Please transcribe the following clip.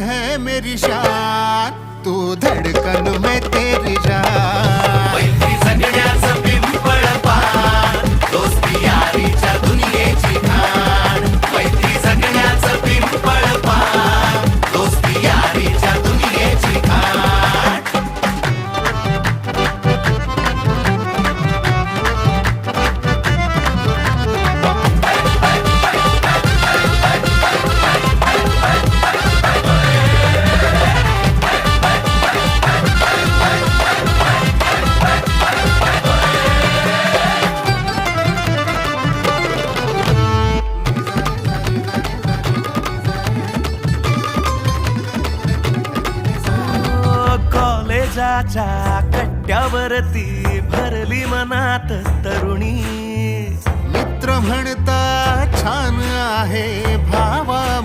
है मेरी शान, तू धड़कन में तेरी जान। मैत्री जगण्याचं पिंपळ पान, दोस्ती यारीच्या दुनियेची खाण। मैत्री जगण्याचं पिंपळ पान, दोस्ती यारीच्या दुनियेची खाण। कॉलेजाच्या कट्ट्यावरती भरली मनात तरुणी। मित्र म्हणता छान आहे भावा